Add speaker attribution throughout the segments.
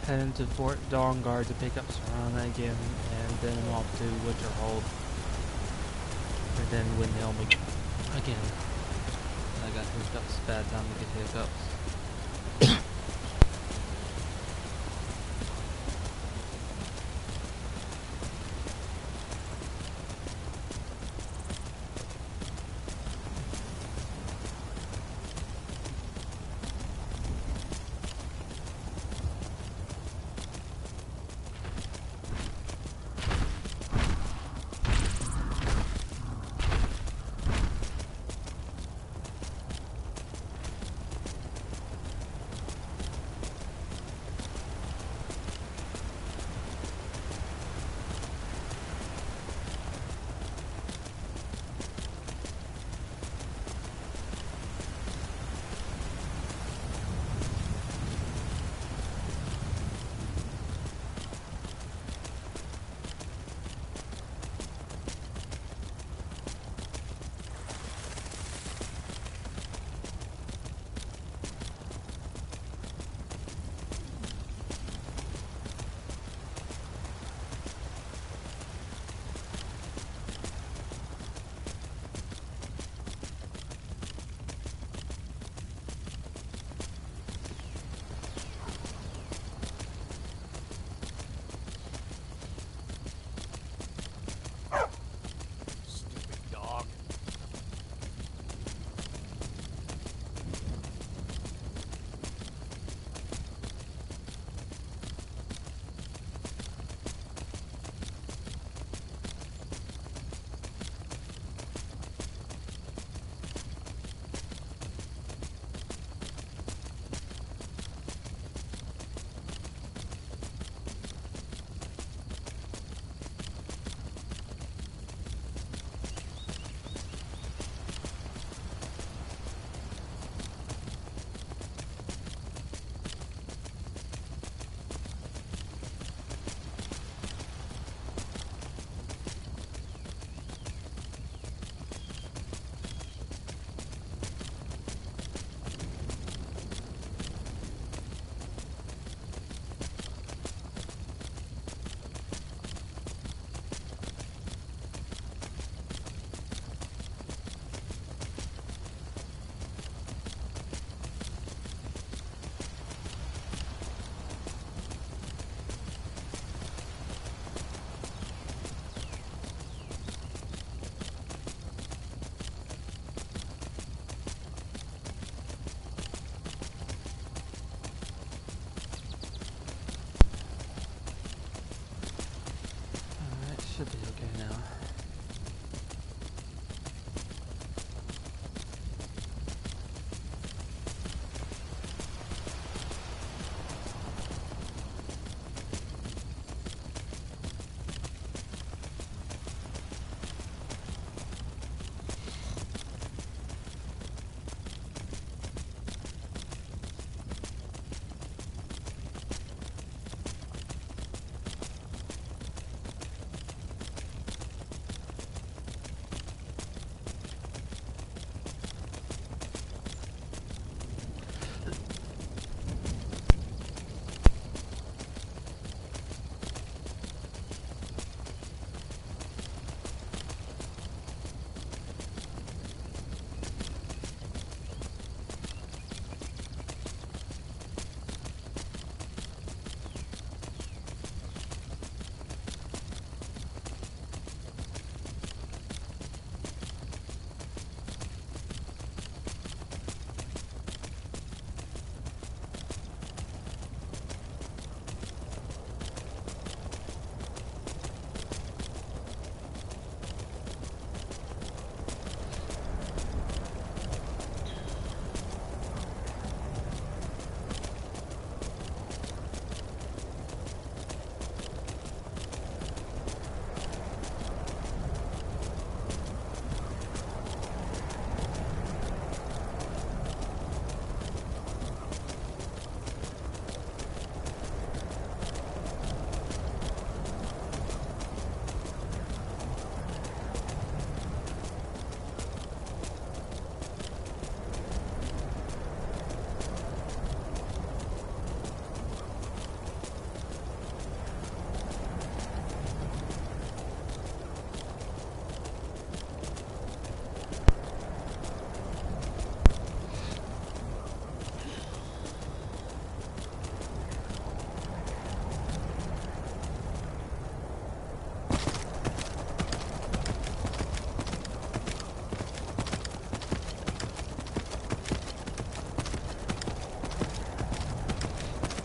Speaker 1: head into Fort Dawnguard to pick up Serana again, and then I'm off to Winterhold. And then Windhelm again. I got hiccups. Bad time to get hiccups.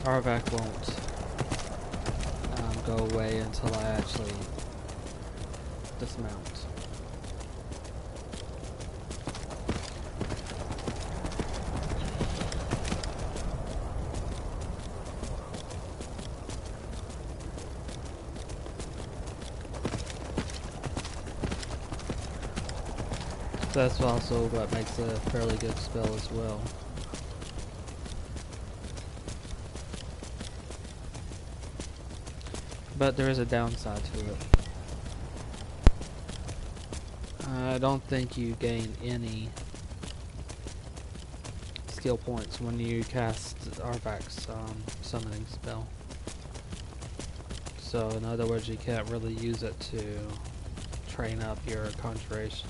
Speaker 1: Arvac won't go away until I actually dismount. That's also what makes it a fairly good spell as well. But there is a downside to it. I don't think you gain any skill points when you cast Arvac's summoning spell. So in other words, you can't really use it to train up your conjuration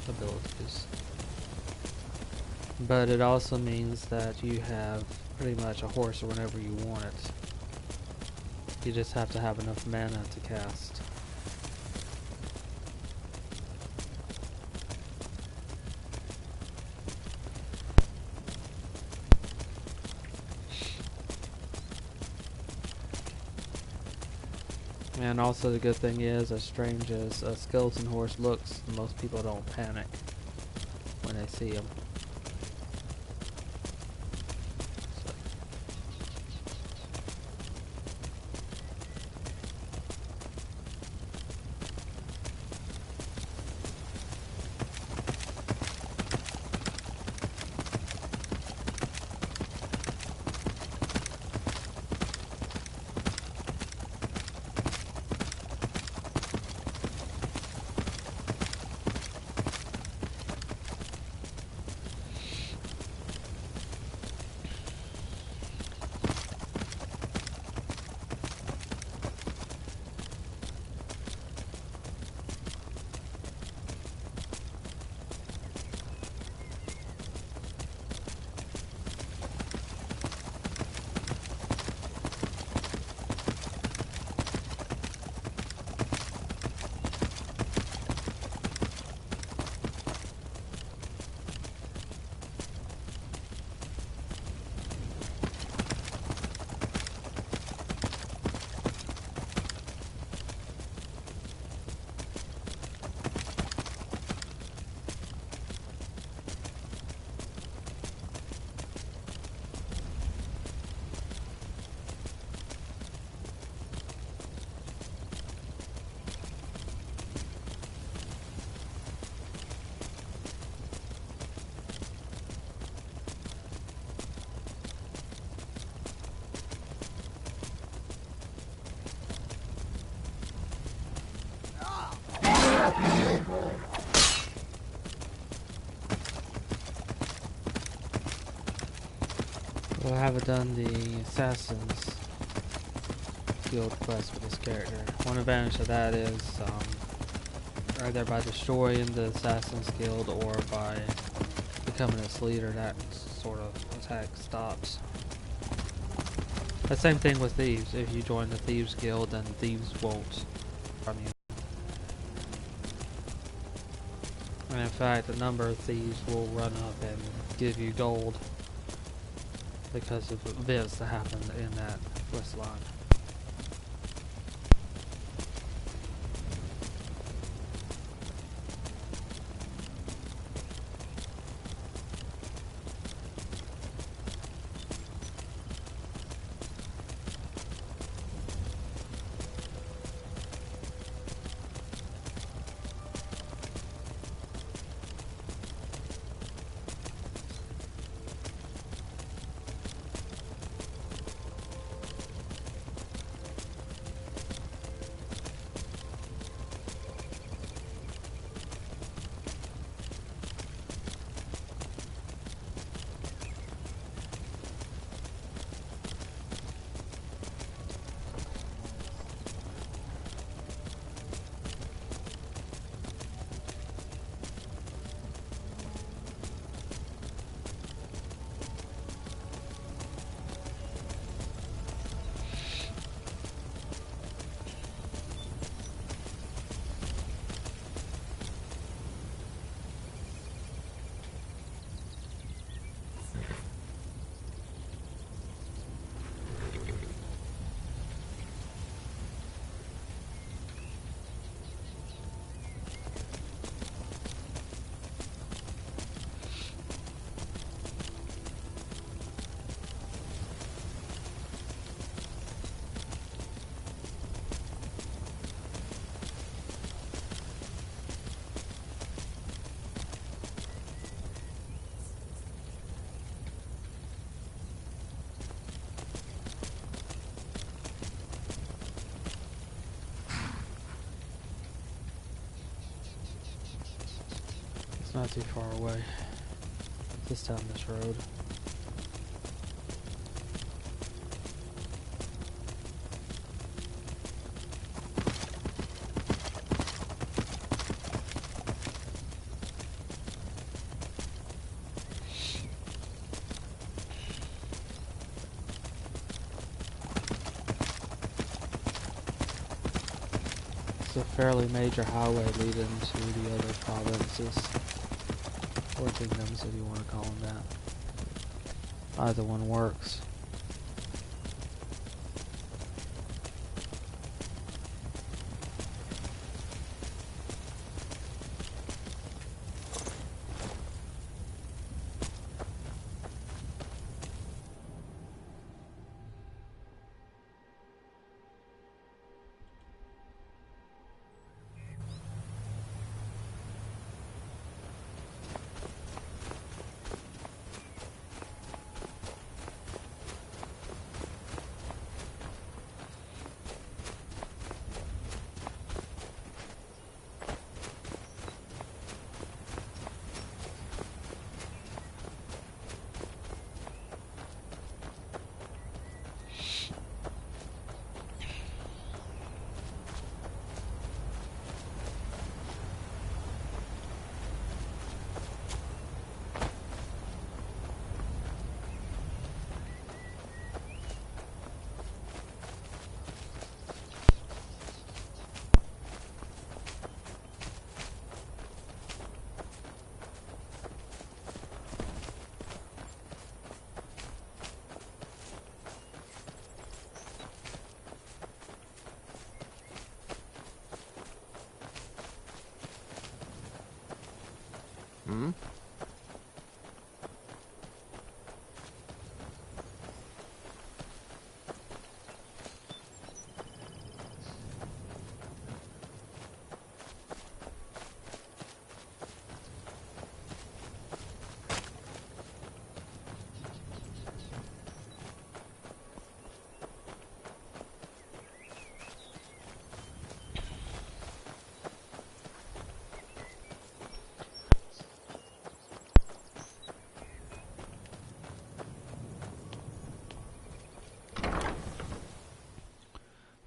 Speaker 1: abilities. But it also means that you have pretty much a horse whenever you want it. You just have to have enough mana to cast. And also the good thing is, as strange as a skeleton horse looks, most people don't panic when they see him. Well, I haven't done the Assassin's Guild quest with this character. One advantage of that is either by destroying the Assassin's Guild or by becoming its leader, that sort of attack stops. The same thing with thieves. If you join the Thieves Guild, then thieves won't harm you. And in fact, a number of thieves will run up and give you gold because of events that happen in that quest line. It's not too far away. Just down this road. It's a fairly major highway leading to the other provinces. Or kingdoms, if you want to call them that. Either one works.
Speaker 2: Hmm?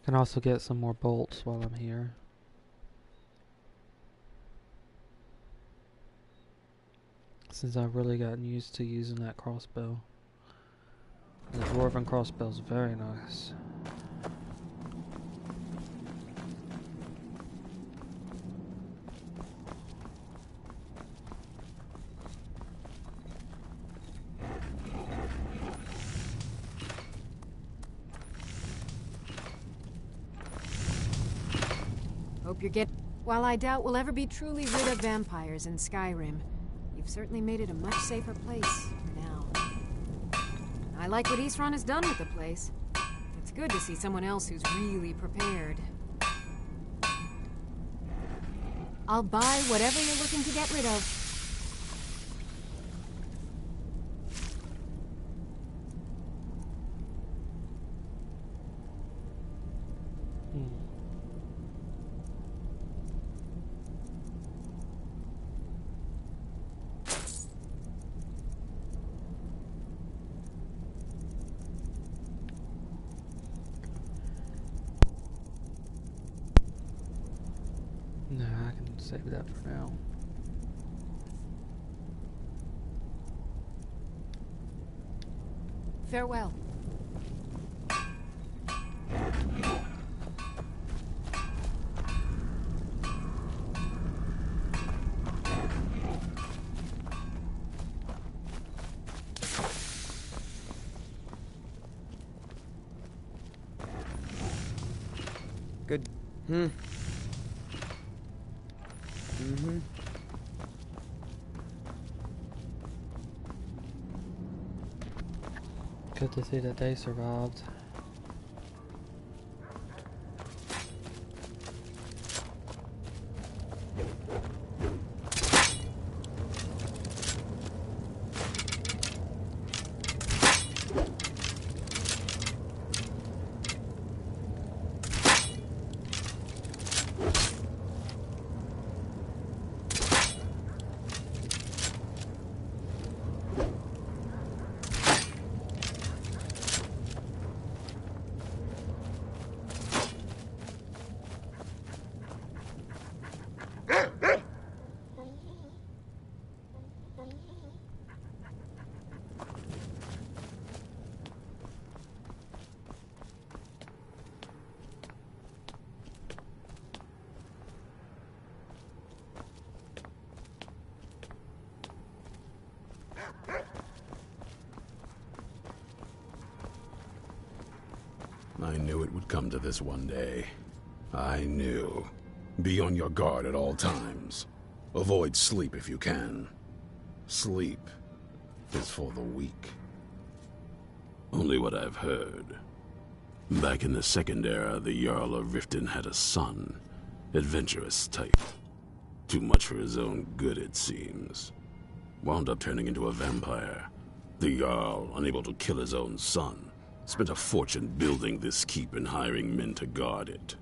Speaker 1: Can also get some more bolts while I'm here. Since I've really gotten used to using that crossbow. The dwarven crossbow is very nice.
Speaker 3: Hope you're While I doubt we'll ever be truly rid of vampires in Skyrim, you've certainly made it a much safer place for now. I like what Whiterun has done with the place. It's good to see someone else who's really prepared. I'll buy whatever you're looking to get rid of.
Speaker 1: No, I can save that for now.
Speaker 3: Farewell.
Speaker 2: Good. Mm-hmm.
Speaker 1: Good to see that they survived.
Speaker 4: knew it would come to this one day. I knew. Be on your guard at all times. Avoid sleep if you can. Sleep is for the weak. Only what I've heard. Back in the Second Era, the Jarl of Riften had a son. Adventurous type. Too much for his own good, it seems. Wound up turning into a vampire. The Jarl, unable to kill his own son, spent a fortune building this keep and hiring men to guard it.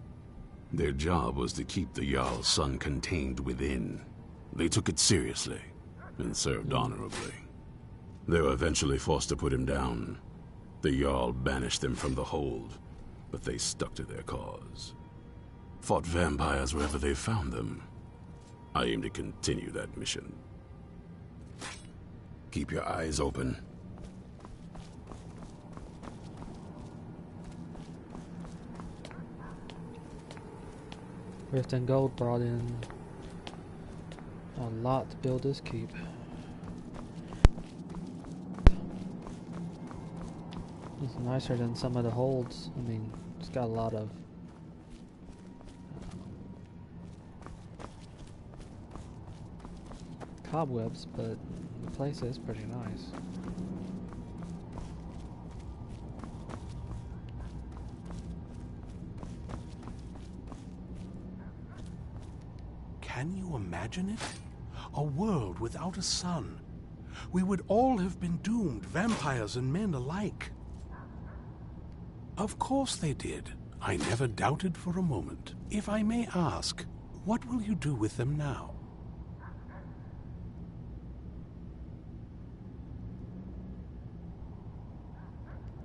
Speaker 4: Their job was to keep the Jarl's son contained within. They took it seriously and served honorably. They were eventually forced to put him down. The Jarl banished them from the hold, but they stuck to their cause. Fought vampires wherever they found them. I aim to continue that mission. Keep your eyes open.
Speaker 1: Riften Gold brought in a lot to build this keep. It's nicer than some of the holds. I mean, it's got a lot of cobwebs, but the place is pretty nice.
Speaker 5: Can you imagine it? A world without a sun. We would all have been doomed, vampires and men alike. Of course they did. I never doubted for a moment. If I may ask, what will you do with them now?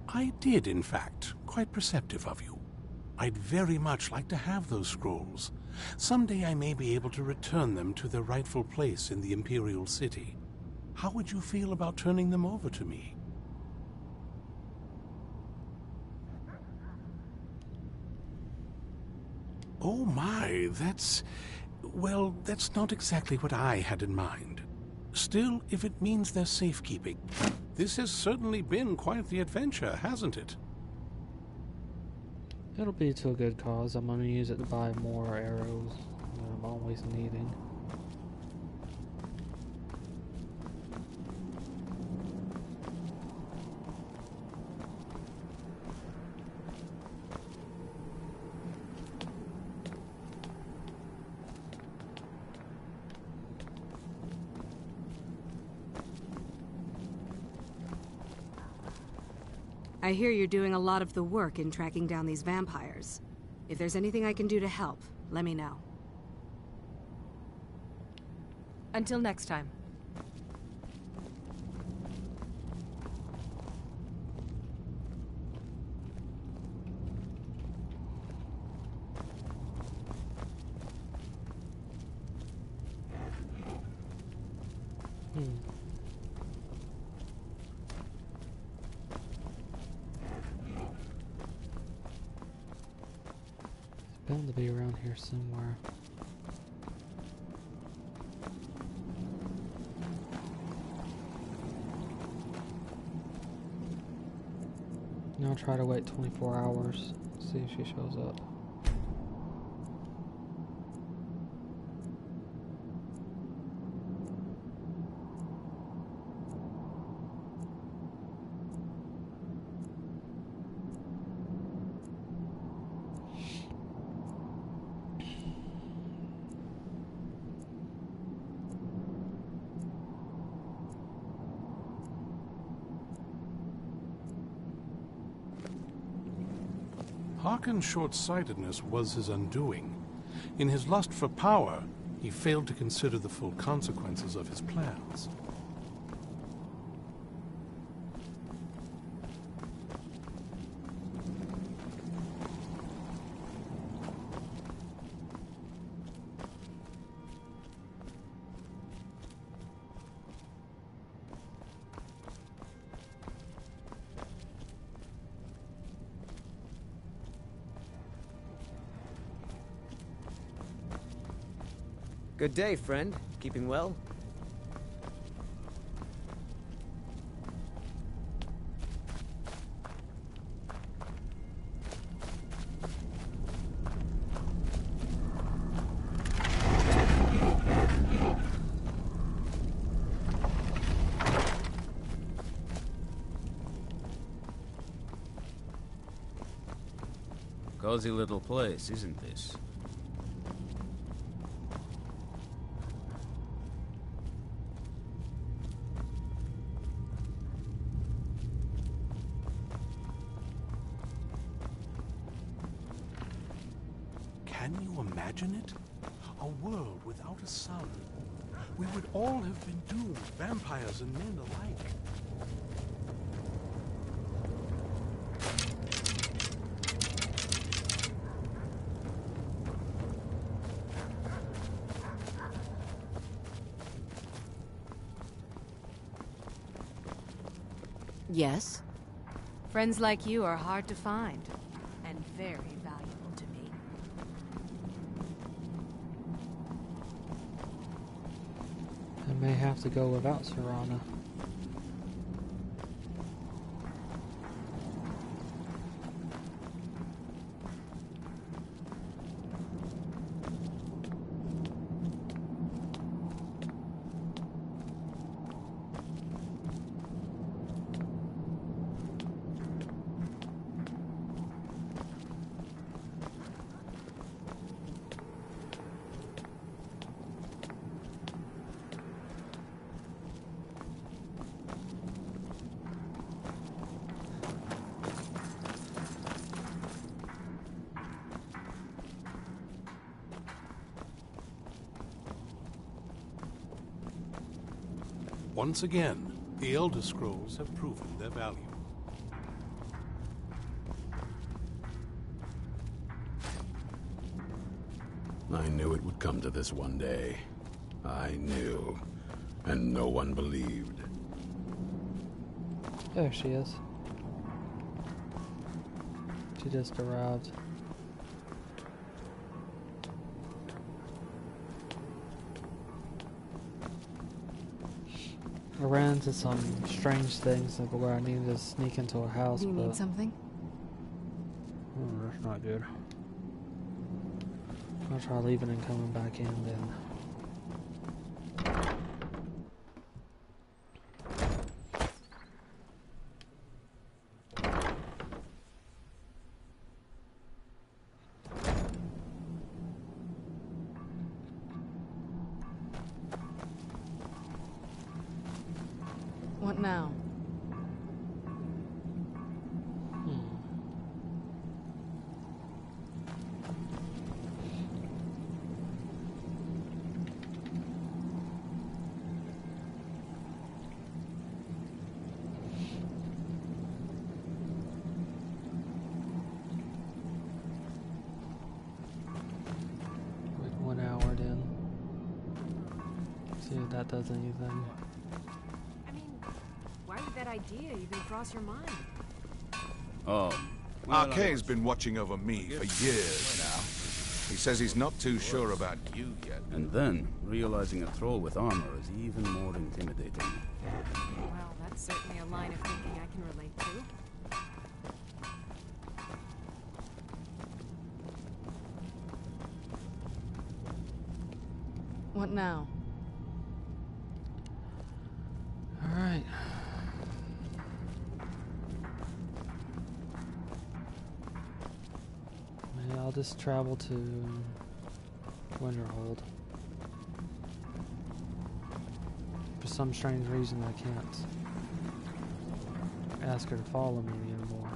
Speaker 5: I did, in fact. Quite perceptive of you. I'd very much like to have those scrolls. Someday I may be able to return them to their rightful place in the Imperial City. How would you feel about turning them over to me? Oh my, well, that's not exactly what I had in mind. Still, if it means their safekeeping. This has certainly been quite the adventure, hasn't it?
Speaker 1: It'll be to a good cause. I'm gonna use it to buy more arrows that I'm always needing.
Speaker 6: I hear you're doing a lot of the work in tracking down these vampires. If there's anything I can do to help, let me know.
Speaker 7: Until next time.
Speaker 1: Bound to be around here somewhere. Now I'll try to wait 24 hours, see if she shows up.
Speaker 5: Harkon's short-sightedness was his undoing. In his lust for power, he failed to consider the full consequences of his plans.
Speaker 2: Good day, friend. Keeping well?
Speaker 8: Cozy little place, isn't this?
Speaker 5: Can you imagine it? A world without a sun. We would all have been doomed, vampires and men alike.
Speaker 3: Yes?
Speaker 7: Friends like you are hard to find, and very valuable to me.
Speaker 1: I may have to go without Serana.
Speaker 5: Once again, the Elder Scrolls have proven their value.
Speaker 4: I knew it would come to this one day. I knew. And no one believed.
Speaker 1: There she is. She just arrived. I ran into some strange things like where I needed to sneak into a house,
Speaker 3: Do you
Speaker 1: but
Speaker 3: need something?
Speaker 1: that's not good. I'll try leaving and coming back in then.
Speaker 3: What now?
Speaker 1: Wait 1 hour then. See if that does anything.
Speaker 3: I mean, why would that idea even cross your mind?
Speaker 8: Oh.
Speaker 9: Arkay's been watching over me for years now. He says he's not too sure about you yet.
Speaker 8: And then, realizing a troll with armor is even more intimidating.
Speaker 3: Well, that's certainly a line of thinking I can relate to. What now?
Speaker 1: Alright. Maybe I'll just travel to Winterhold. For some strange reason I can't ask her to follow me anymore.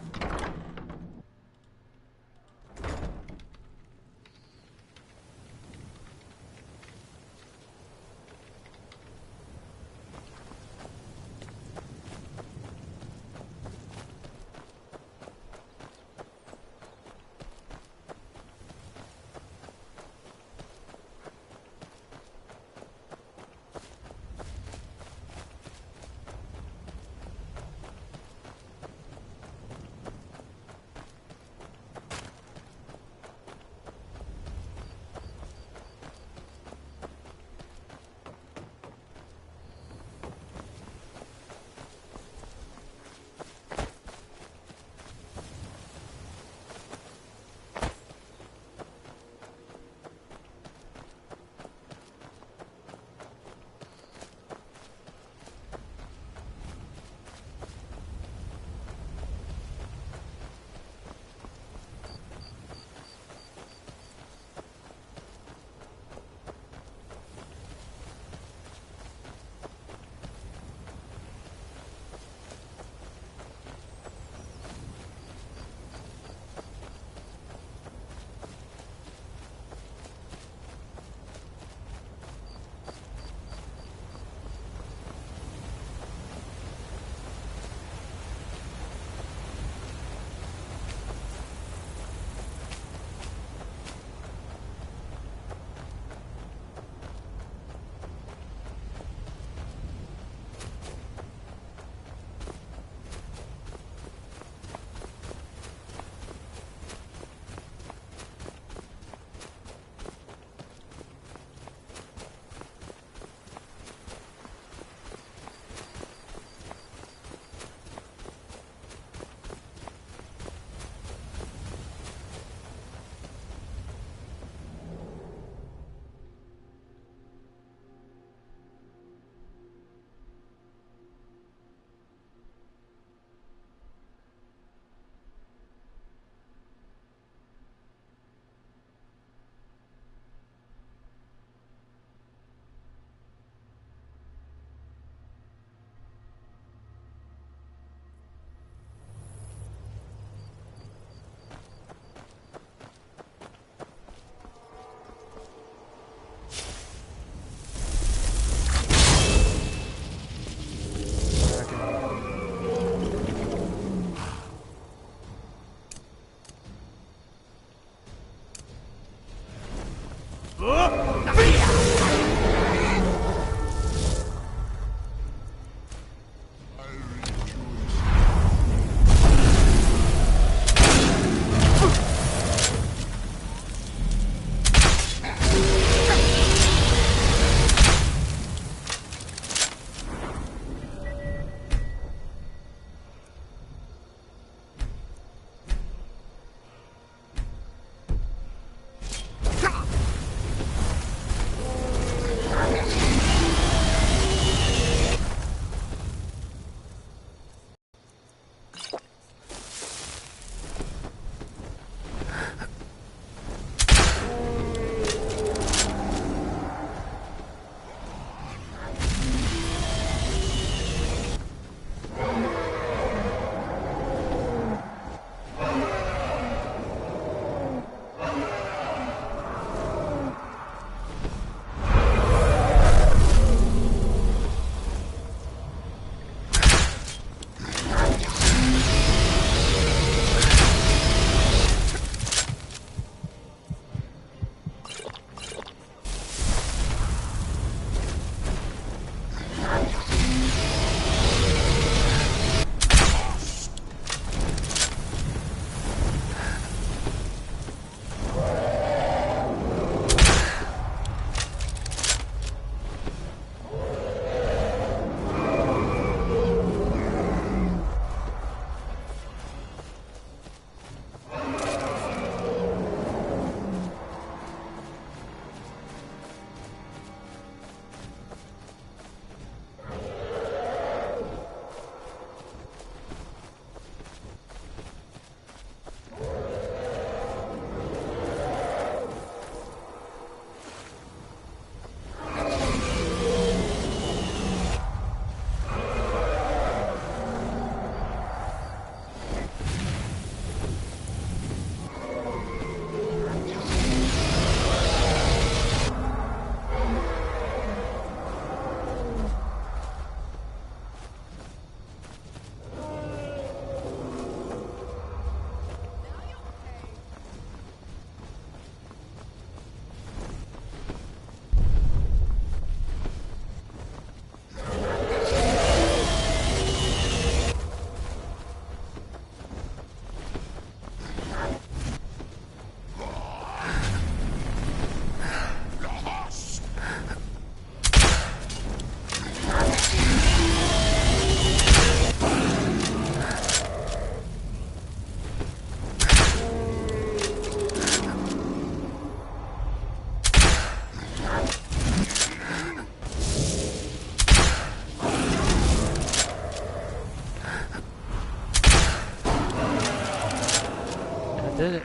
Speaker 1: did it.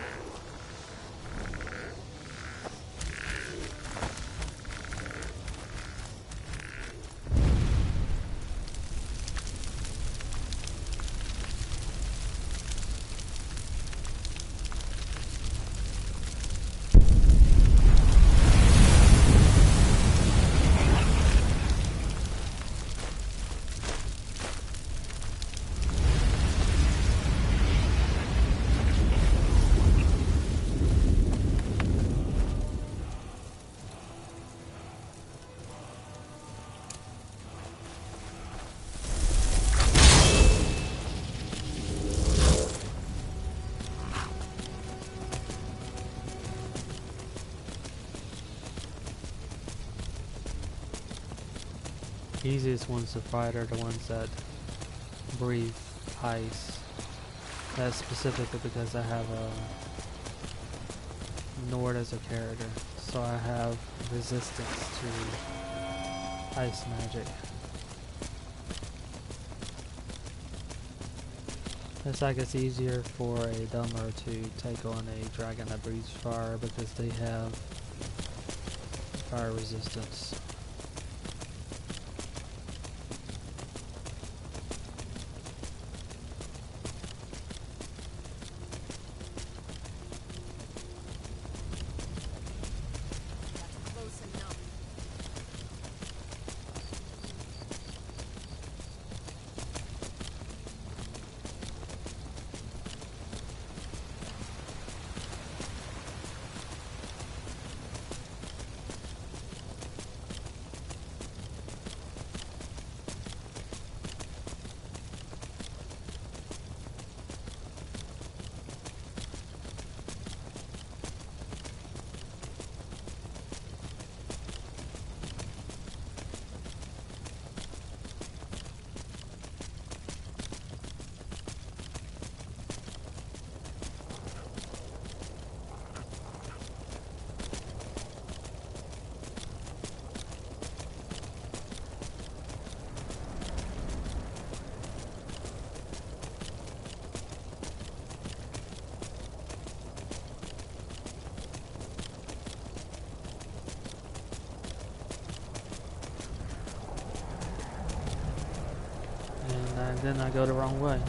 Speaker 1: Easiest ones to fight are the ones that breathe ice. That's specifically because I have a Nord as a character, so I have resistance to ice magic. It's like it's easier for a dumber to take on a dragon that breathes fire because they have fire resistance. and then I go the wrong way.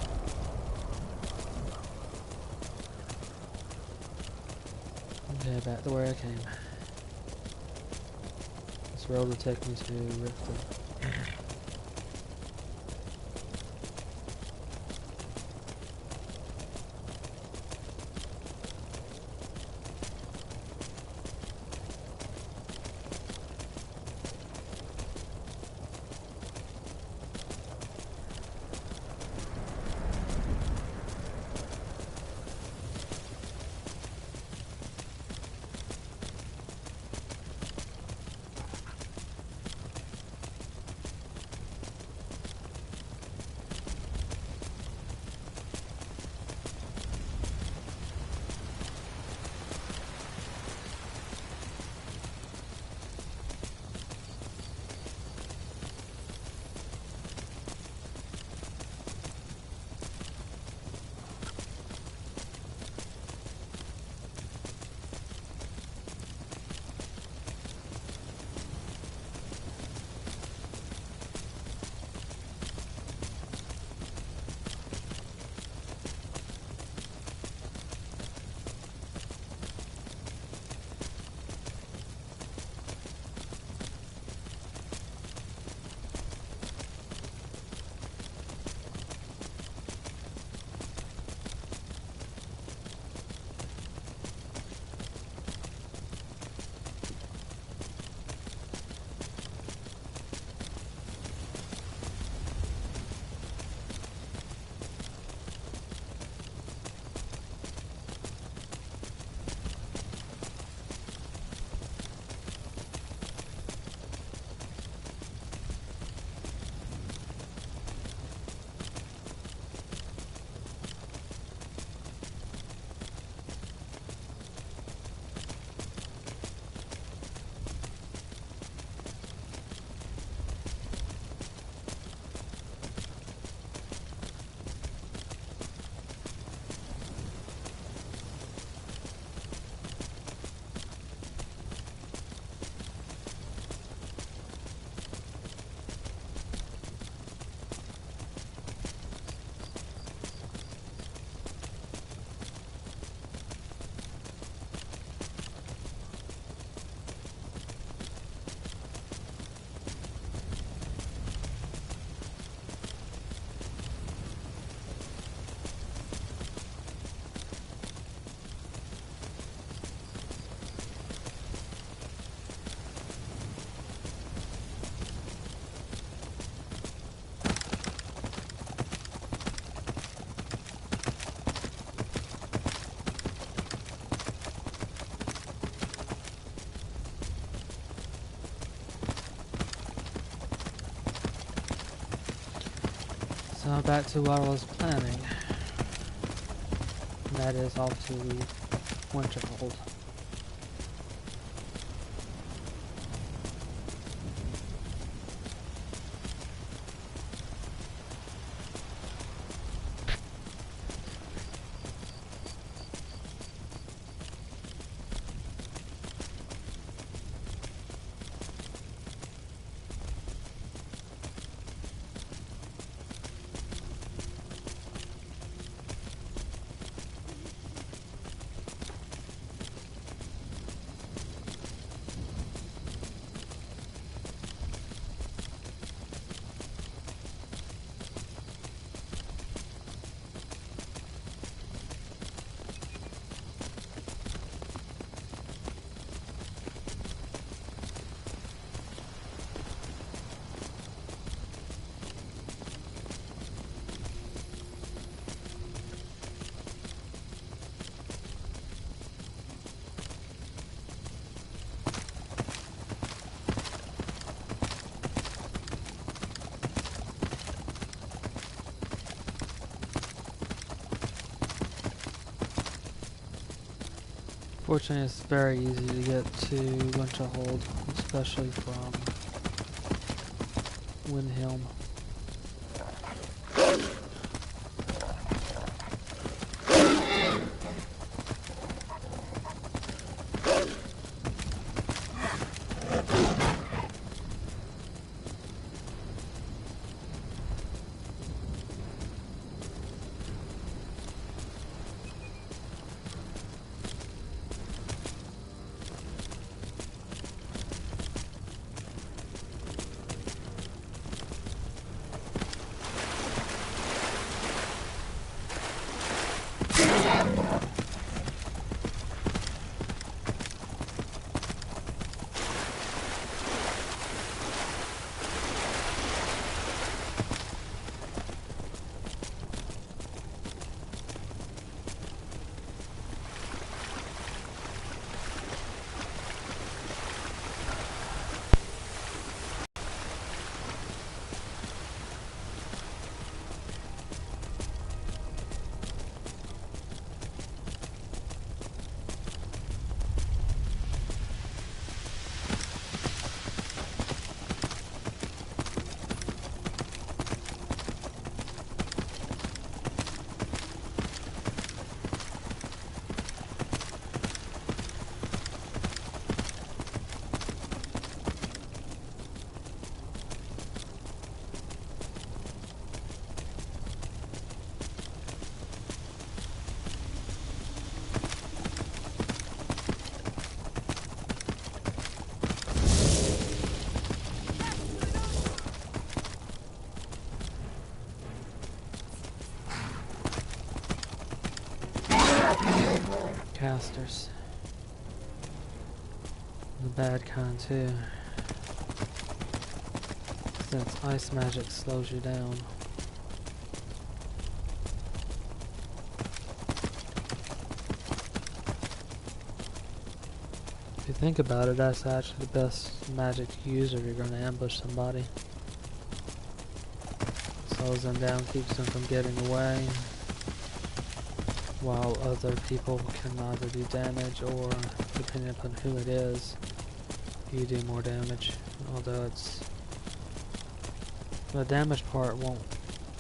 Speaker 1: Okay, back to where I came. This road will take me to Riften. So back to what I was planning. And that is off to Winterhold. Fortunately, it's very easy to get to Winterhold, especially from Windhelm. blasters. The bad kind too. Since ice magic slows you down. If you think about it, that's actually the best magic to use if you're going to ambush somebody. Slows them down, keeps them from getting away, while other people can either do damage or, depending upon who it is, you do more damage. Although the damage part won't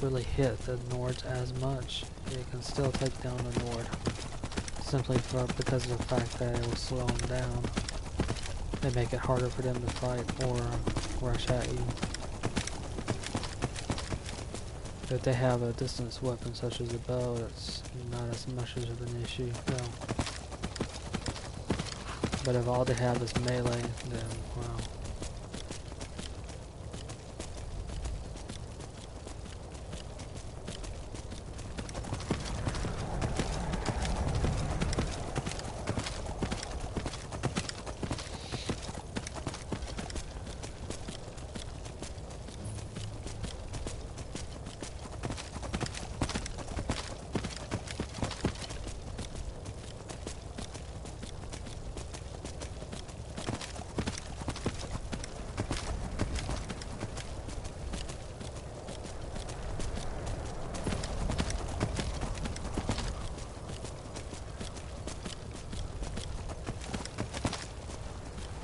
Speaker 1: really hit the Nords as much. It can still take down the Nord, simply because of the fact that it will slow them down. They make it harder for them to fight or rush at you. If they have a distance weapon such as a bow, it's not as much of an issue. No. But if all they have is melee, then wow.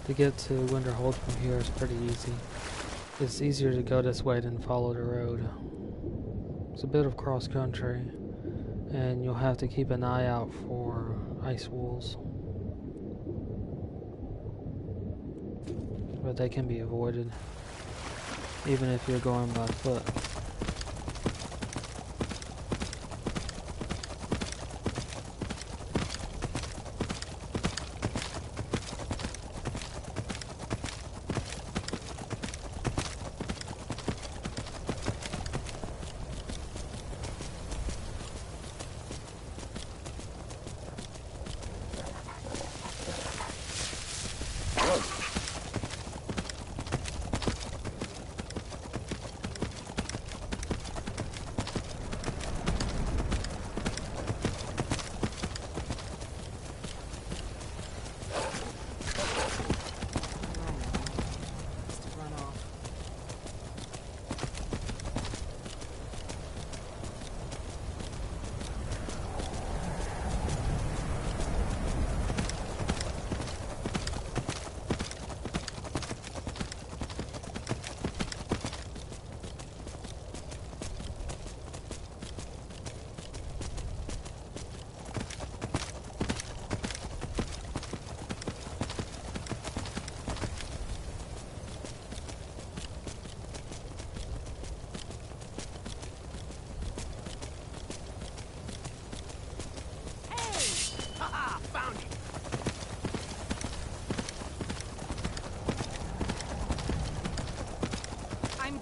Speaker 1: To get to Winterhold from here is pretty easy. It's easier to go this way than follow the road. It's a bit of cross country, and you'll have to keep an eye out for ice wolves. But they can be avoided, even if you're going by foot.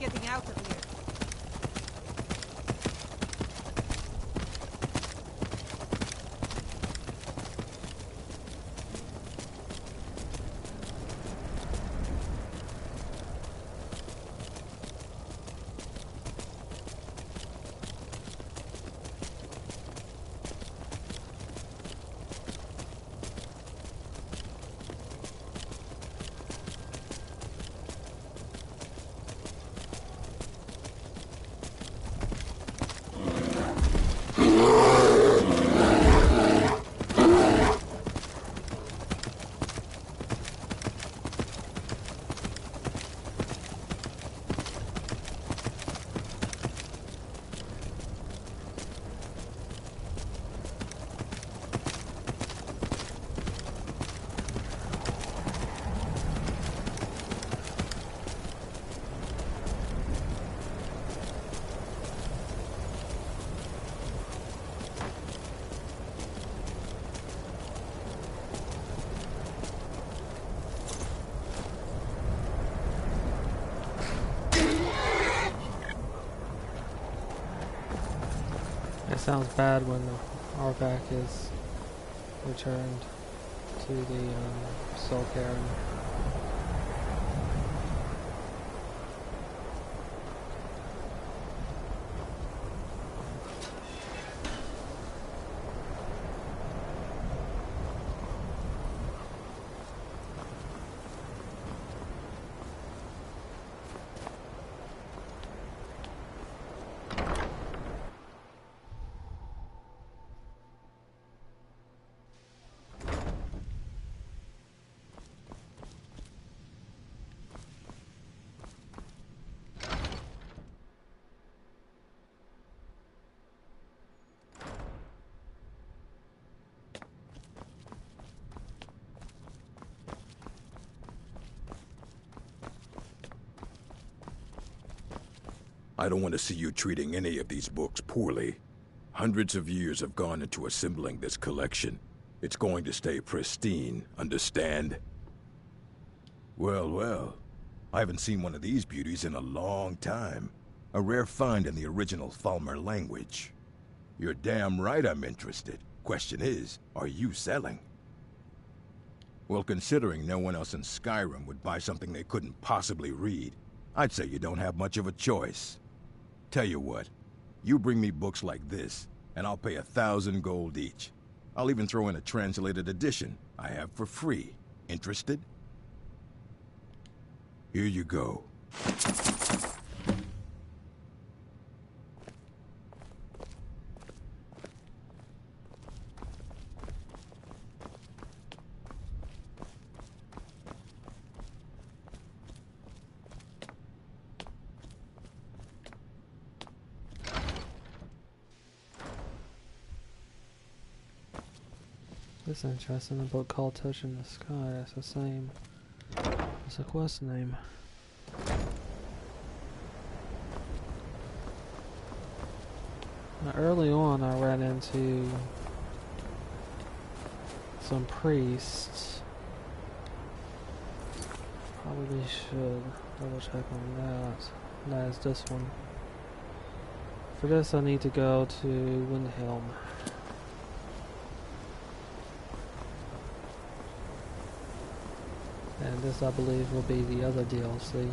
Speaker 6: Getting out of here. It sounds bad when the RVAC is
Speaker 1: returned to the Soul Cairn.
Speaker 4: I don't want to see you treating any of these books poorly. Hundreds of years have gone into assembling this collection. It's going to stay pristine, understand? Well, well. I haven't seen one of these beauties in a long time. A rare find in the original Falmer language. You're damn right I'm interested. Question is, are you selling? Well, considering no one else in Skyrim would buy something they couldn't possibly read, I'd say you don't have much of a choice. Tell you what, you bring me books like this, and I'll pay 1,000 gold each. I'll even throw in a translated edition I have for free. Interested? Here you go.
Speaker 1: This is interesting. A book called Touching the Sky. It's the same. It's a quest name. Now, early on, I ran into some priests. Probably should double check on that. That is this one. For this, I need to go to Windhelm. And this, I believe, will be the other DLC.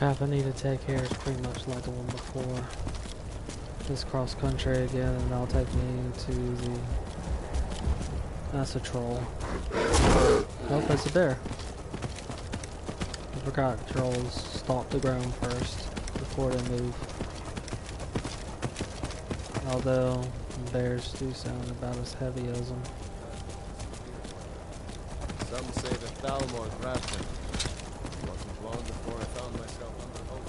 Speaker 1: Path I need to take here is pretty much like the one before. Just cross country again, and that'll take me to the... That's a troll. Nope, that's a bear. I forgot trolls stomp the ground first before they move. Although, and bears do sound about as heavy as them.
Speaker 10: Some say that Thalmor grabbed him. It wasn't long before I found myself under hope.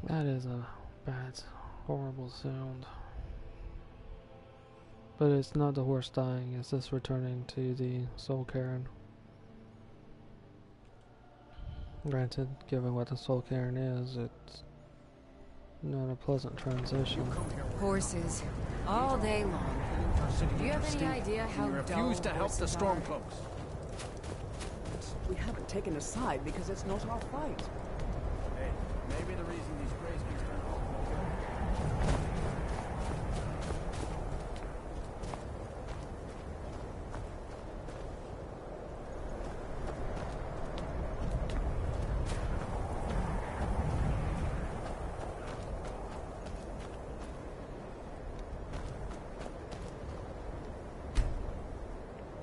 Speaker 1: That is a bad, horrible sound. But it's not the horse dying, it's just returning to the Soul Cairn. Granted, given what the Soul Cairn is, it's not a pleasant transition.
Speaker 3: Horses, all day long. Do you have any idea how
Speaker 11: We refuse to help the
Speaker 3: horses are?
Speaker 11: Stormcloaks. We haven't taken a side because it's not our fight. Hey, maybe the reason these Greys can turn off.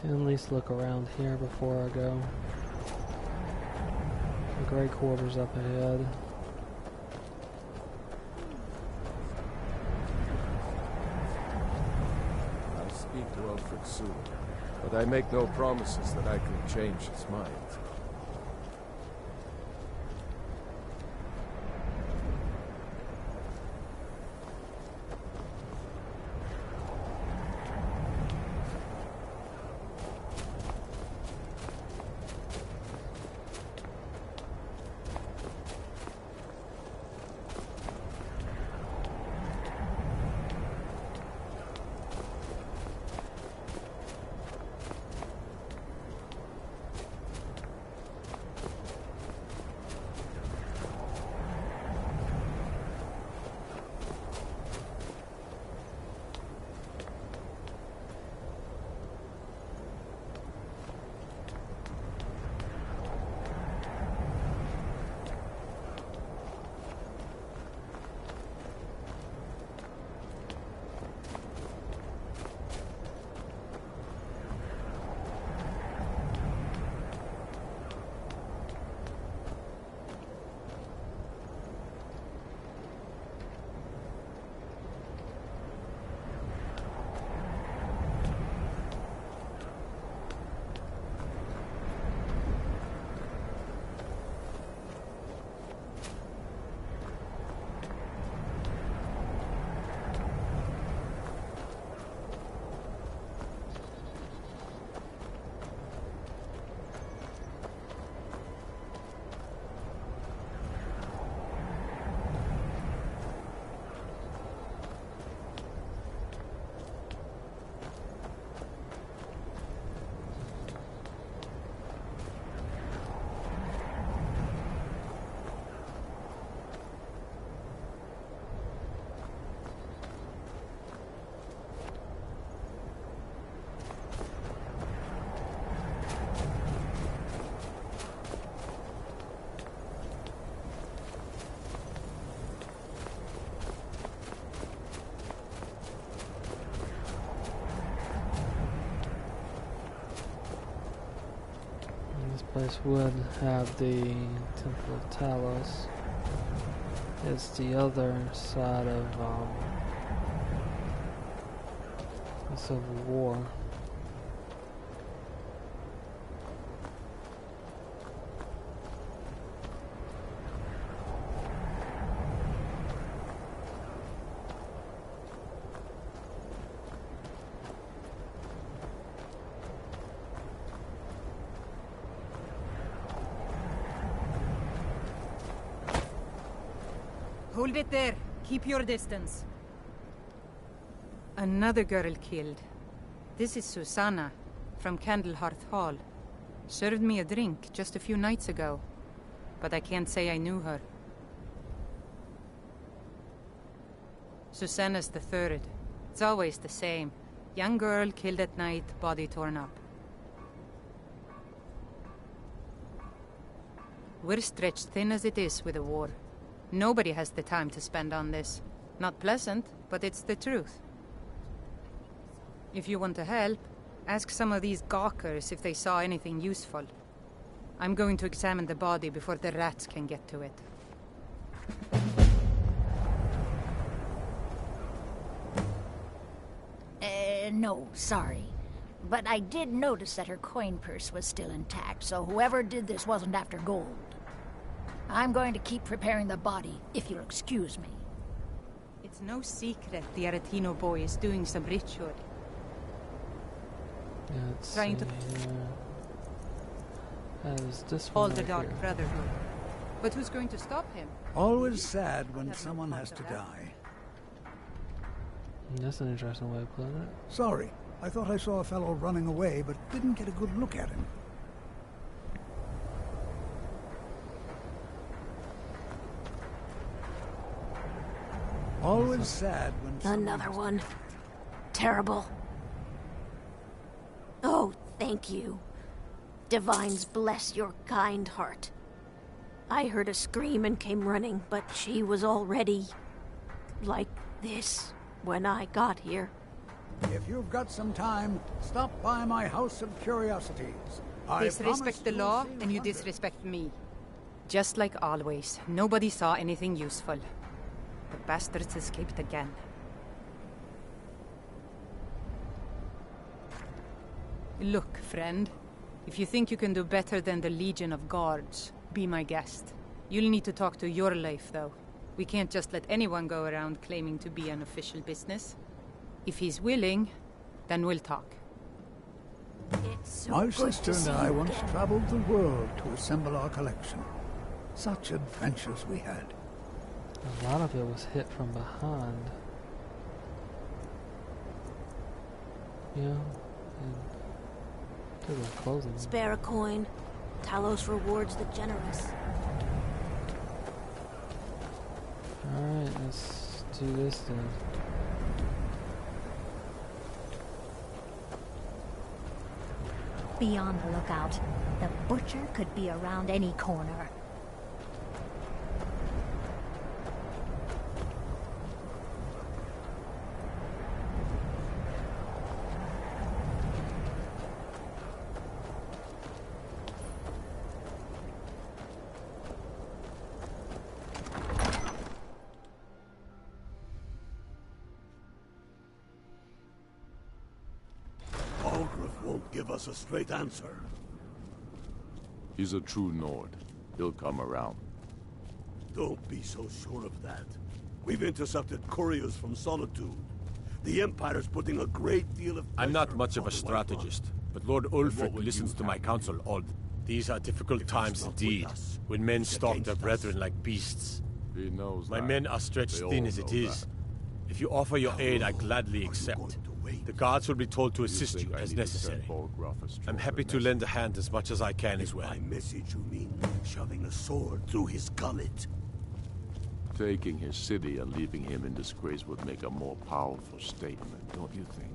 Speaker 1: At least look around here before I go. The Grey Quarters up ahead.
Speaker 10: I'll speak to Ulfric soon, but I make no promises that I can change his mind.
Speaker 1: place would have the Temple of Talos. It's the other side of the Civil War.
Speaker 12: Hold it there. Keep your distance. Another girl killed. This is Susanna, from Candlehearth Hall. Served me a drink just a few nights ago, but I can't say I knew her. Susanna's the third. It's always the same. Young girl killed at night, body torn up. We're stretched thin as it is with the war. Nobody has the time to spend on this. Not pleasant, but it's the truth. If you want to help, ask some of these gawkers if they saw anything useful. I'm going to examine the body before the rats can get to it.
Speaker 13: No, sorry. But I did notice that her coin purse was still intact, so whoever did this wasn't after gold. I'm going to keep preparing the body, if you'll excuse me.
Speaker 12: It's no secret the Aretino boy is doing some ritual. Trying to
Speaker 1: as this
Speaker 12: all
Speaker 1: one
Speaker 12: the
Speaker 1: right
Speaker 12: Dark
Speaker 1: here.
Speaker 12: Brotherhood. But who's going to stop him?
Speaker 14: Always sad when someone has to die.
Speaker 1: That's an interesting way of putting it.
Speaker 14: Sorry, I thought I saw a fellow running away, but didn't get a good look at him. Always sad when
Speaker 13: Another one. Terrible. Oh, thank you. Divines bless your kind heart. I heard a scream and came running, but she was already like this when I got here.
Speaker 14: If you've got some time, stop by my House of Curiosities.
Speaker 12: Disrespect the law, and you disrespect me. Just like always, nobody saw anything useful. The bastards escaped again. Look, friend. If you think you can do better than the Legion of Guards, be my guest. You'll need to talk to your life, though. We can't just let anyone go around claiming to be an official business. If he's willing, then we'll talk.
Speaker 14: My sister and I once traveled the world to assemble our collection. Such adventures we had.
Speaker 1: A lot of it was hit from behind. Yeah, and took their clothing.
Speaker 13: Spare a coin. Talos rewards the generous.
Speaker 1: Alright, let's do this then.
Speaker 13: Be on the lookout. The butcher could be around any corner.
Speaker 15: Give us a straight answer.
Speaker 16: He's a true Nord. He'll come around.
Speaker 15: Don't be so sure of that. We've intercepted couriers from Solitude. The Empire's putting a great deal of
Speaker 10: I'm not much of a strategist, but Lord Ulfric listens to my counsel all. These are difficult times indeed, when men stalk their brethren like beasts.
Speaker 16: He knows
Speaker 10: My
Speaker 16: that.
Speaker 10: men are stretched
Speaker 16: They
Speaker 10: thin
Speaker 16: all
Speaker 10: as it
Speaker 16: know
Speaker 10: is.
Speaker 16: that.
Speaker 10: If you offer your aid, I gladly accept. The guards will be told to assist you as necessary. I'm happy to lend a hand as much as I can as well.
Speaker 15: By message you mean shoving a sword through his gullet?
Speaker 16: Taking his city and leaving him in disgrace would make a more powerful statement, don't you think?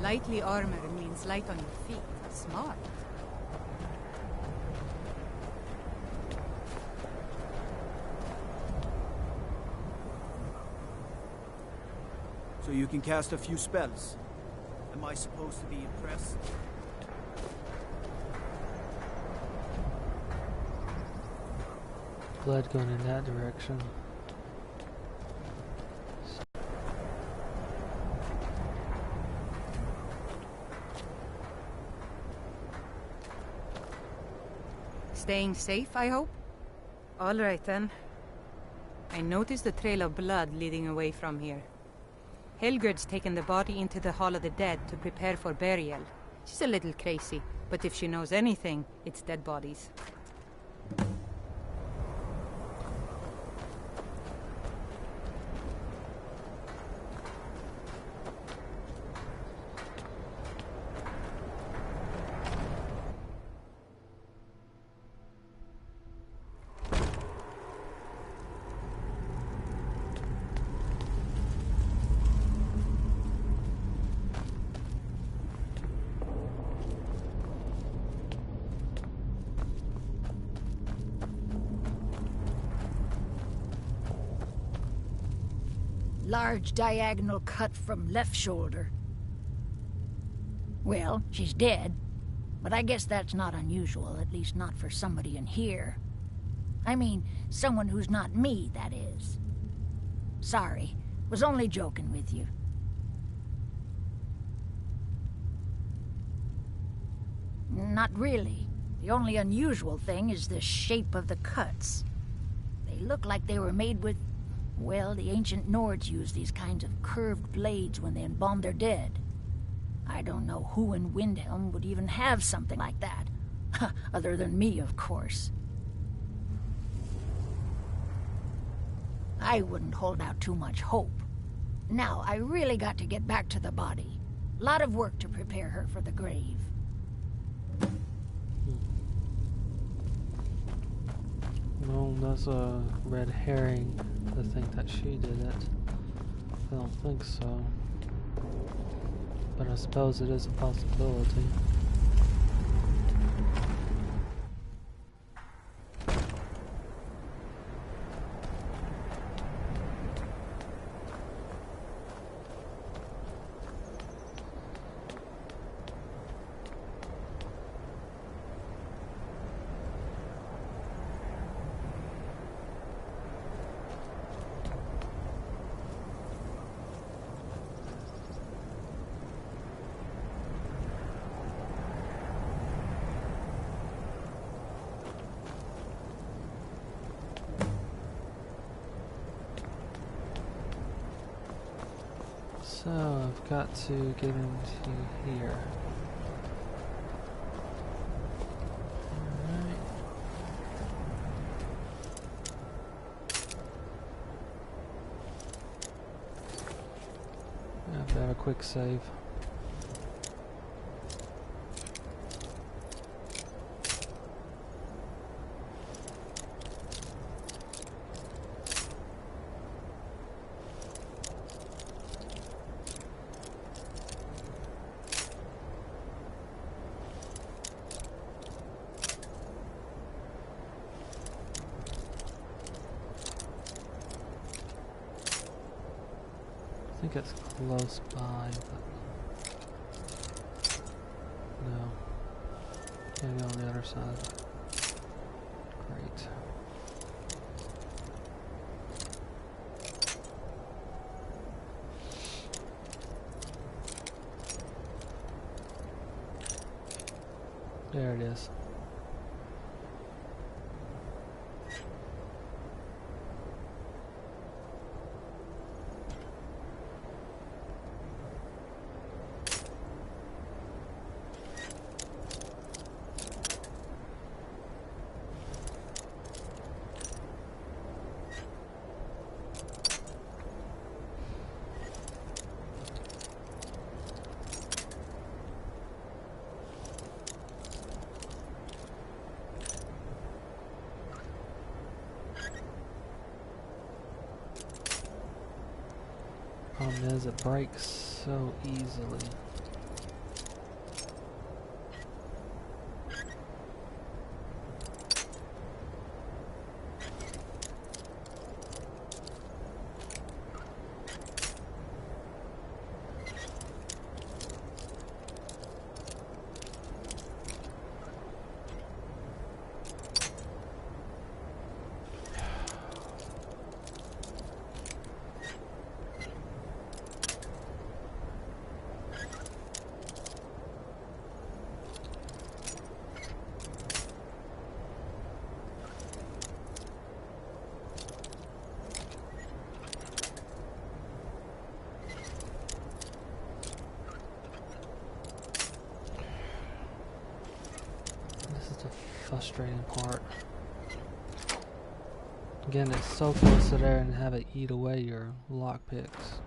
Speaker 12: Lightly armor means light on your feet. Smart.
Speaker 11: you can cast a few spells. Am I supposed to be impressed?
Speaker 1: Blood going in that direction.
Speaker 12: Staying safe, I hope? All right, then. I noticed a trail of blood leading away from here. Helgerd's taken the body into the Hall of the Dead to prepare for burial. She's a little crazy, but if she knows anything, it's dead bodies.
Speaker 17: Large diagonal cut from left shoulder. Well, she's dead, but I guess that's not unusual, at least not for somebody in here. I mean, someone who's not me, that is. Sorry, was only joking with you. Not really. The only unusual thing is the shape of the cuts. They look like they were made with... Well, the ancient Nords used these kinds of curved blades when they embalmed their dead. I don't know who in Windhelm would even have something like that. Other than me, of course. I wouldn't hold out too much hope. Now, I really got to get back to the body. A lot of work to prepare her for the grave.
Speaker 1: No, that's a red herring to think that she did it. I don't think so. But I suppose it is a possibility. So, I've got to get into here. Alright. I've got a quick save. I think it's close by, but no. Maybe on the other side. Great. There it is. Problem is, it breaks so easily. frustrating part. Again, it's so close to there and have it eat away your lockpicks.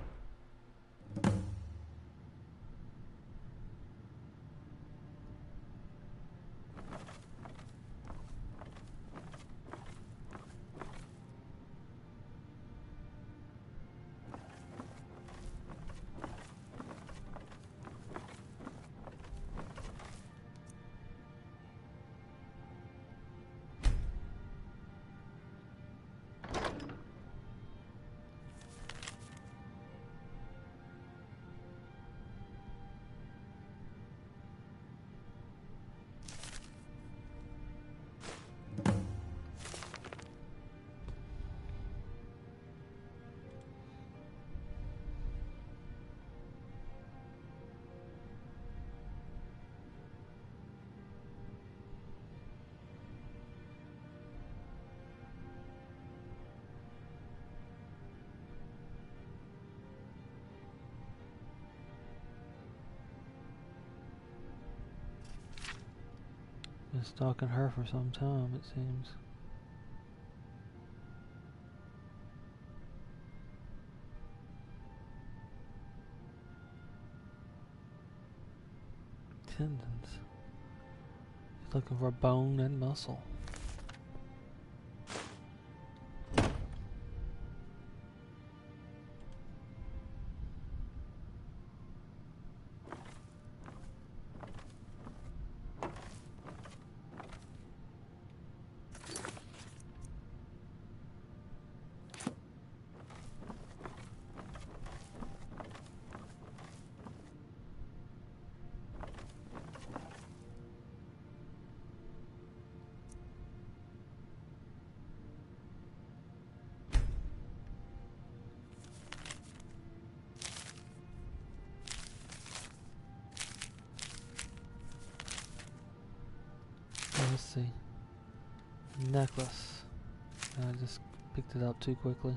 Speaker 1: Been stalking her for some time, it seems. Tendons. He's looking for bone and muscle. Let's see. Necklace. I just picked it up too quickly.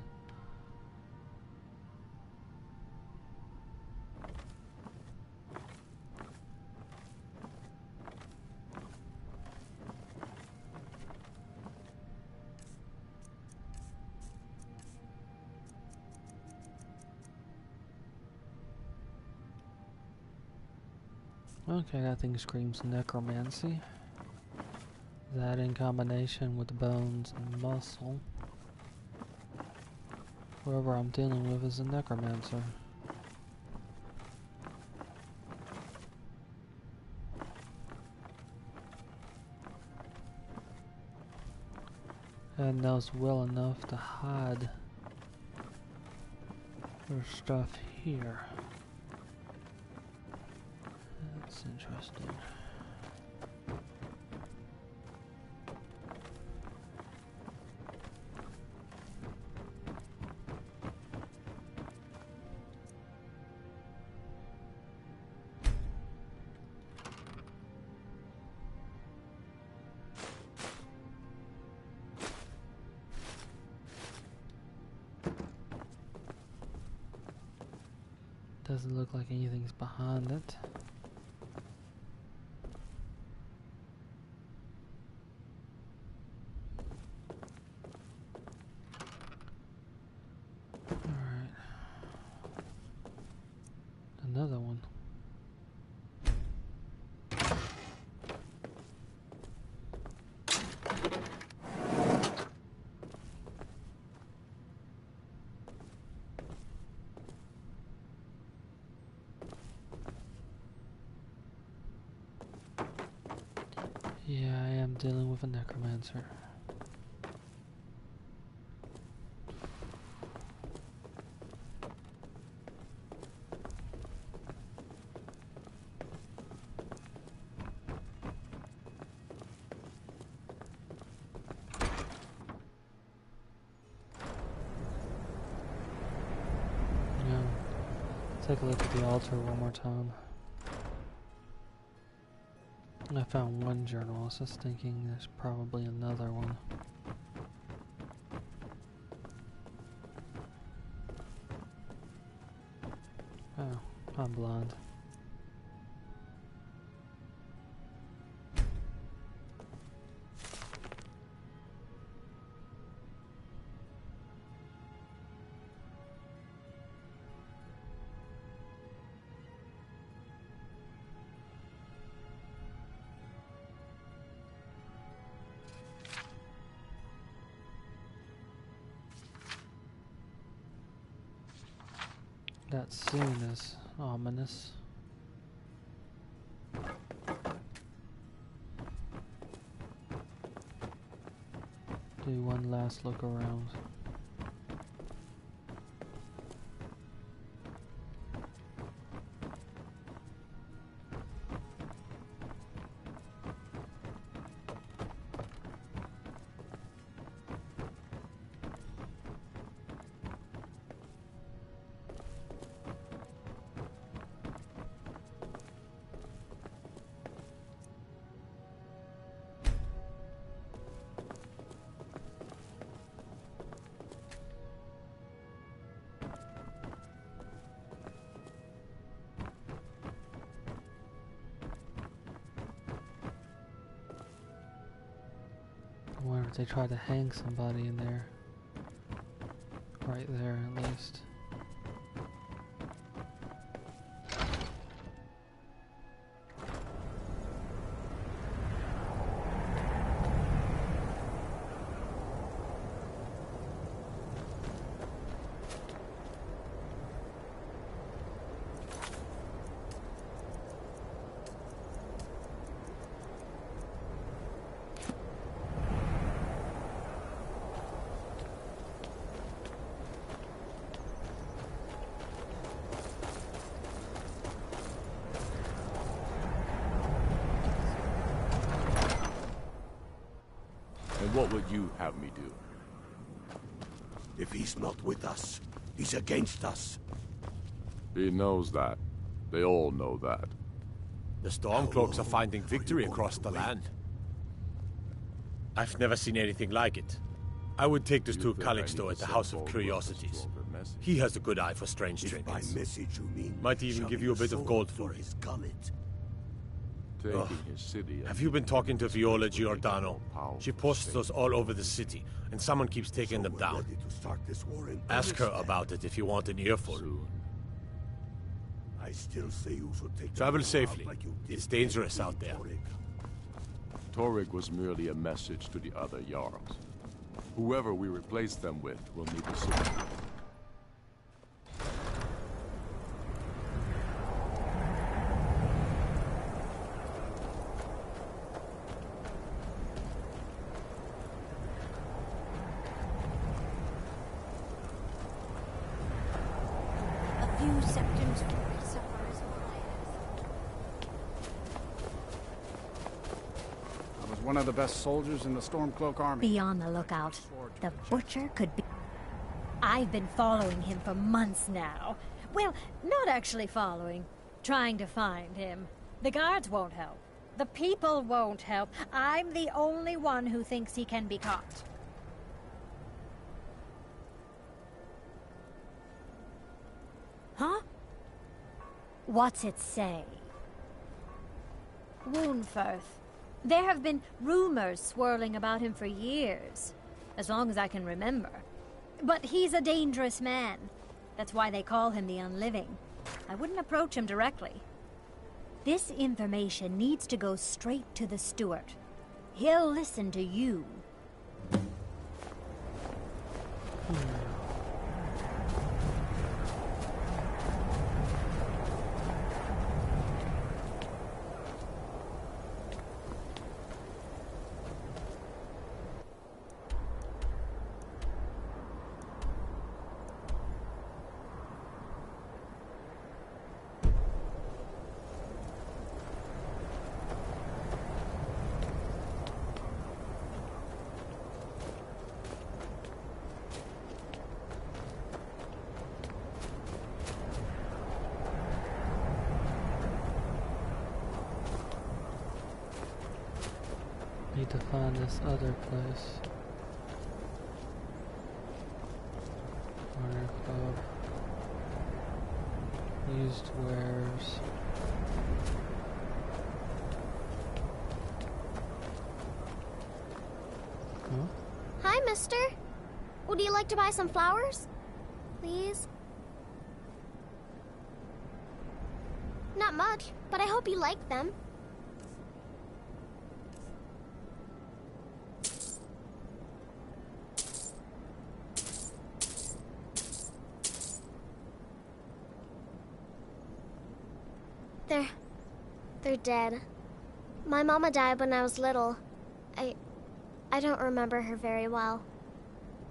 Speaker 1: Okay, that thing screams necromancy. That in combination with the bones and muscle. Whoever I'm dealing with is a necromancer. And knows well enough to hide her stuff here. That's interesting. Doesn't look like anything's behind it. Alright. Another one. Yeah, I am dealing with a necromancer. Yeah. Take a look at the altar one more time. I found one journal. I was just thinking there's probably another one. Oh, I'm blind. that soon is ominous. Do one last look around. I wonder if they tried to hang somebody in there. Right there, at least.
Speaker 10: And what would you have me do?
Speaker 15: If he's not with us, he's against us.
Speaker 16: He knows that. They all know that.
Speaker 10: The Stormcloaks are finding victory across the land. I've never seen anything like it. I would take this to Calixto at the House of Curiosities. He has a good eye for strange trinkets.
Speaker 15: By message you mean
Speaker 10: Might even give you a bit of gold for it.
Speaker 15: his gullet.
Speaker 16: Taking his city.
Speaker 10: Have you been talking to Viola Giordano? She posts those all over the city, and someone keeps taking them down.
Speaker 15: To start this war in
Speaker 10: Ask her about it if you want an earful.
Speaker 15: I still say you should take
Speaker 10: Travel safely. It's dangerous out there.
Speaker 16: Torrig was merely a message to the other Jarls. Whoever we replace them with will need the sword.
Speaker 18: One of the best soldiers in the Stormcloak army.
Speaker 19: Be on the lookout. The Butcher could be... I've been following him for months now. Well, not actually following. Trying to find him. The guards won't help. The people won't help. I'm the only one who thinks he can be caught. Huh? What's it say? Woundfirth. There have been rumors swirling about him for years, as long as I can remember. But he's a dangerous man. That's why they call him the Unliving. I wouldn't approach him directly. This information needs to go straight to the Steward. He'll listen to you.
Speaker 1: Need to find this other place. Corner Club. Used wares. Huh?
Speaker 20: Hi, mister. Would you like to buy some flowers? Please? Not much, but I hope you like them. They're dead. My mama died when I was little. I don't remember her very well.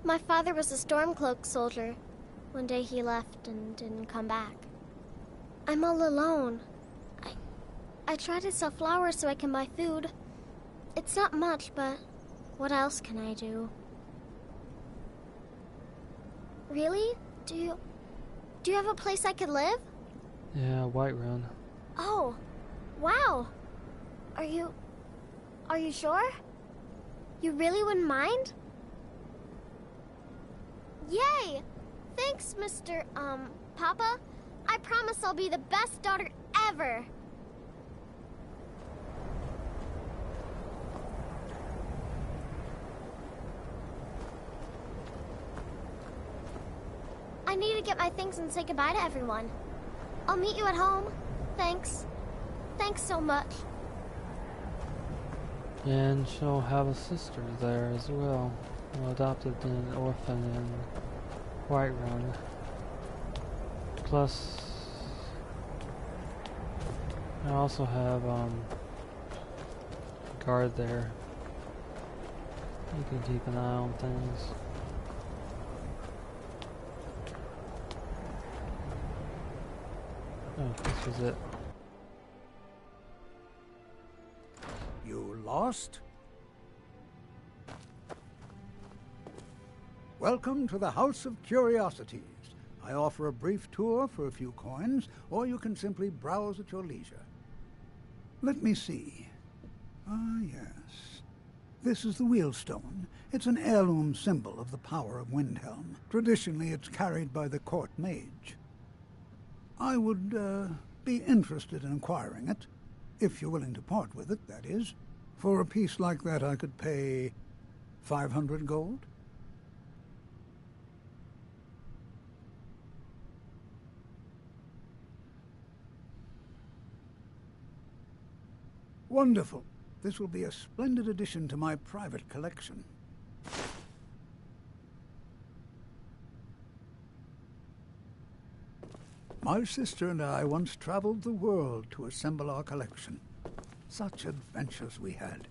Speaker 20: My father was a Stormcloak soldier. One day he left and didn't come back. I'm all alone. I try to sell flowers so I can buy food. It's not much, but what else can I do? Really? Do you have a place I could live?
Speaker 1: Yeah, Whiterun.
Speaker 20: Oh, wow. Are you sure? You really wouldn't mind? Yay! Thanks, Mr. Papa. I promise I'll be the best daughter ever. I need to get my things and say goodbye to everyone. I'll meet you at home. Thanks. Thanks so much.
Speaker 1: And she'll have a sister there as well, adopted an orphan in Whiterun. Plus, I also have a guard there. You can keep an eye on things. Oh, this was it.
Speaker 14: You lost? Welcome to the House of Curiosities. I offer a brief tour for a few coins, or you can simply browse at your leisure. Let me see. Ah, yes. This is the Wheelstone. It's an heirloom symbol of the power of Windhelm. Traditionally, it's carried by the court mage. I would be interested in acquiring it, if you're willing to part with it, that is. For a piece like that, I could pay 500 gold. Wonderful. This will be a splendid addition to my private collection. My sister and I once traveled the world to assemble our collection. Such adventures we had.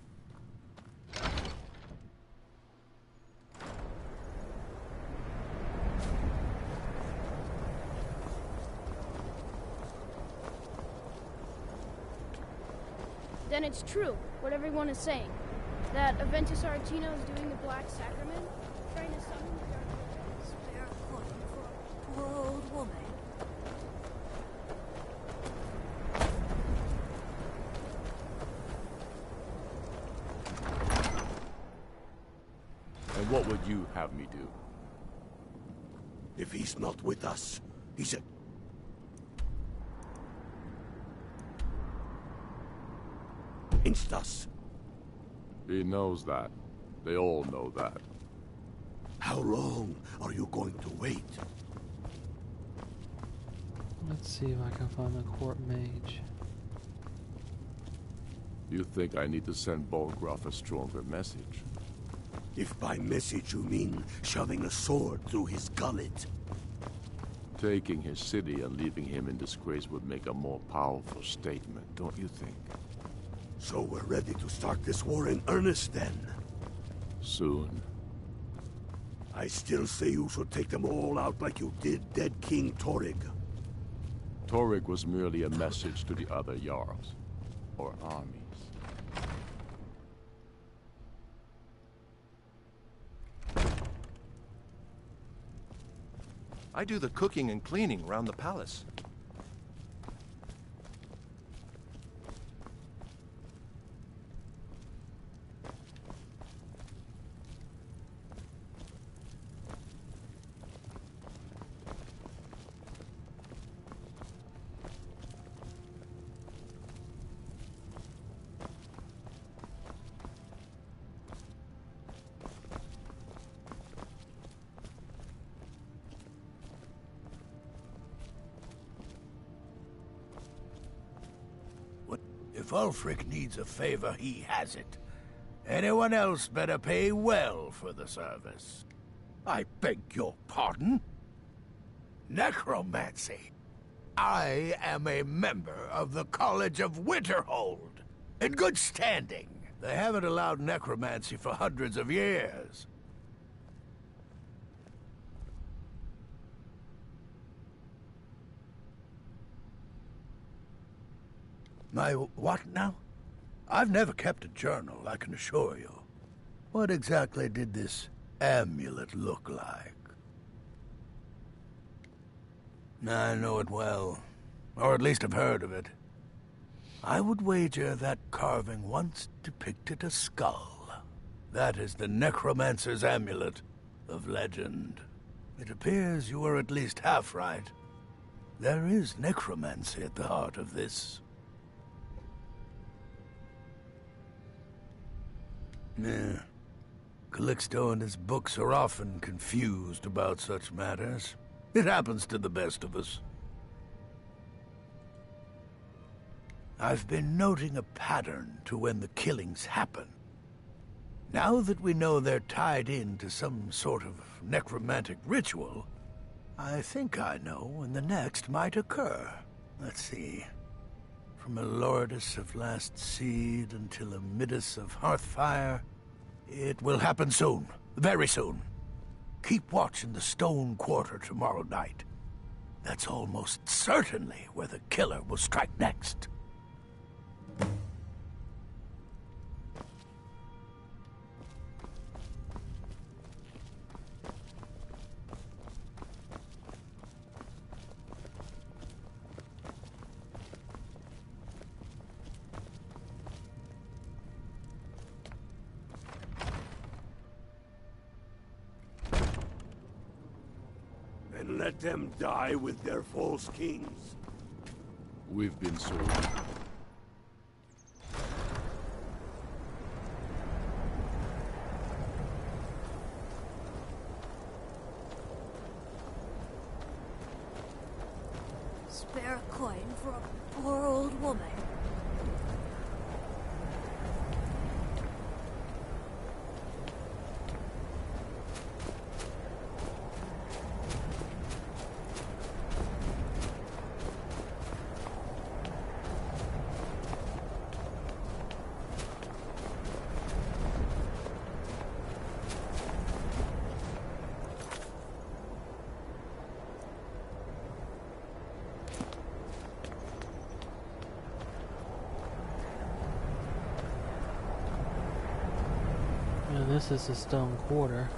Speaker 21: Then it's true, what everyone is saying. That Aventus Aretino is doing the Black Sacrament, trying to summon the dark witches.
Speaker 17: They're calling for a poor old woman.
Speaker 16: And what would you have me do?
Speaker 15: If he's not with us, he's a... against us.
Speaker 16: He knows that. They all know that.
Speaker 15: How long are you going to wait?
Speaker 1: Let's see if I can find a court mage.
Speaker 16: You think I need to send Bolgraf a stronger message?
Speaker 15: If by message you mean shoving a sword through his gullet.
Speaker 16: Taking his city and leaving him in disgrace would make a more powerful statement, don't you think?
Speaker 15: So we're ready to start this war in earnest then?
Speaker 16: Soon.
Speaker 15: I still say you should take them all out like you did dead King Ddraig.
Speaker 16: Ddraig was merely a message to the other Jarls, or armies.
Speaker 22: I do the cooking and cleaning around the palace.
Speaker 23: If Ulfric needs a favor, he has it. Anyone else better pay well for the service. I beg your pardon? Necromancy. I am a member of the College of Winterhold, in good standing. They haven't allowed necromancy for hundreds of years. My what now? I've never kept a journal, I can assure you. What exactly did this amulet look like? I know it well, or at least I've heard of it. I would wager that carving once depicted a skull. That is the necromancer's amulet of legend. It appears you were at least half right. There is necromancy at the heart of this. Yeah. Calixto and his books are often confused about such matters. It happens to the best of us. I've been noting a pattern to when the killings happen. Now that we know they're tied into some sort of necromantic ritual, I think I know when the next might occur. Let's see. From a Lourdes of Last Seed until a Midas of Hearthfire, it will happen soon. Very soon. Keep watch in the Stone Quarter tomorrow night. That's almost certainly where the killer will strike next.
Speaker 15: And let them die with their false kings.
Speaker 16: We've been sold.
Speaker 17: Spare a coin for a poor old woman.
Speaker 1: This is the Stone Quarter.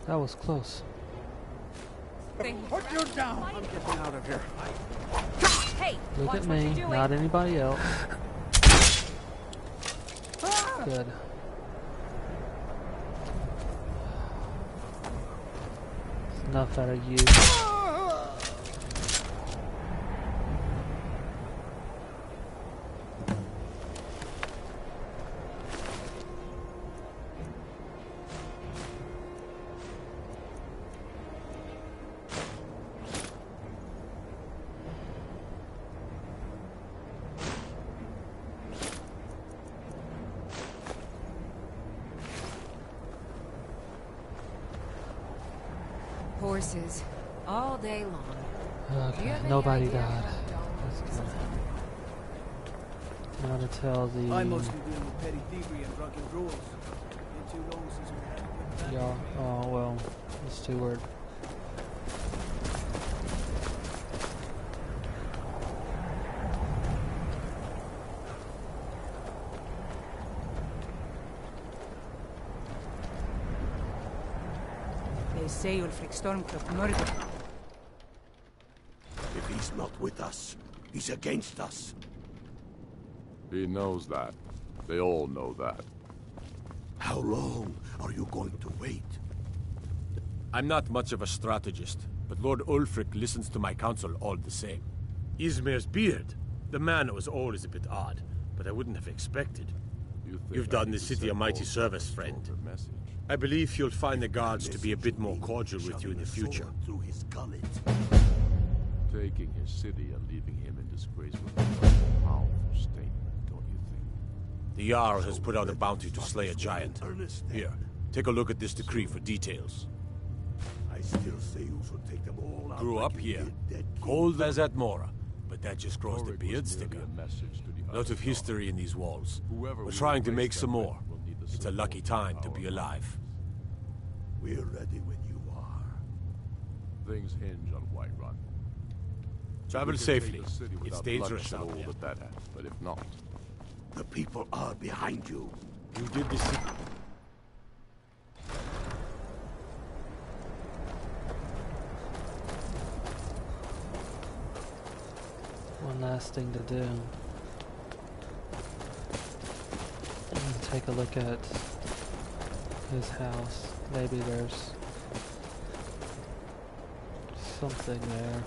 Speaker 1: That was close.
Speaker 18: Put you down! I'm getting out of here.
Speaker 19: Hey,
Speaker 1: look at me, not anybody else. Good. Enough out of you.
Speaker 3: Horses, all day long.
Speaker 1: Okay, nobody died. That's good. Now to tell the...
Speaker 11: I'm mostly dealing with petty thievery and drunken drools. Been too long since we had to get back.
Speaker 1: Yeah, oh well, the steward.
Speaker 12: say Ulfric Stormcloak murdered.
Speaker 15: If he's not with us, he's against us.
Speaker 16: He knows that. They all know that.
Speaker 15: How long are you going to wait?
Speaker 10: I'm not much of a strategist, but Lord Ulfric listens to my counsel all the same. Ysmir's beard. The man was always a bit odd, but I wouldn't have expected. You've done the city a mighty service, friend. I believe you'll find the guards to be a bit more cordial with you in the future.
Speaker 16: Taking his city and leaving him in disgrace would be a powerful statement, don't you think?
Speaker 10: The Jarl has put out a bounty to slay a giant. Here, take a look at this decree for details.
Speaker 15: I still say you should take them all out.
Speaker 10: Grew up here, cold as at Mora, but that just grows the beard sticker. Lot of history in these walls. We're trying to make some more. It's a lucky time to be alive.
Speaker 15: We're ready when you are.
Speaker 16: Things hinge on Whiterun.
Speaker 10: Travel safely. It's dangerous out there.
Speaker 16: But if not,
Speaker 15: the people are behind you.
Speaker 10: You did this.
Speaker 1: One last thing to do. Take a look at his house. Maybe there's something there.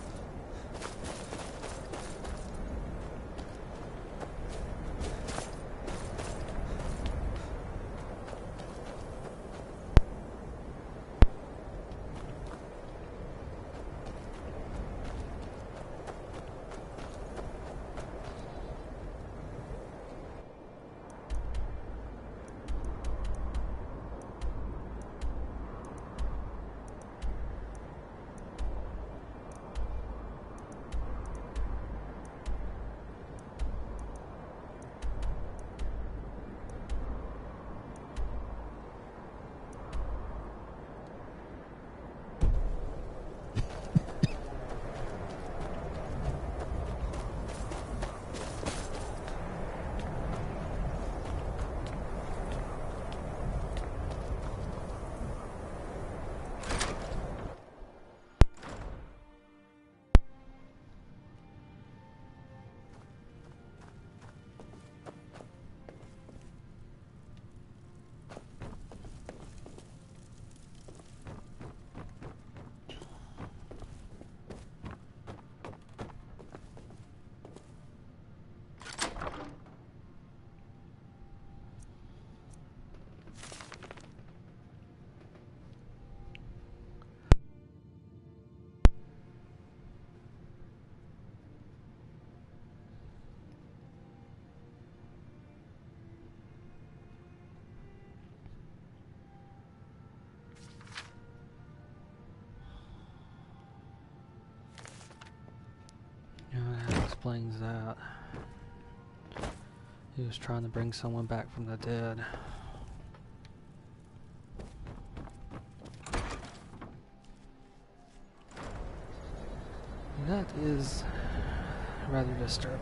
Speaker 1: That explains that. He was trying to bring someone back from the dead. That is rather disturbing.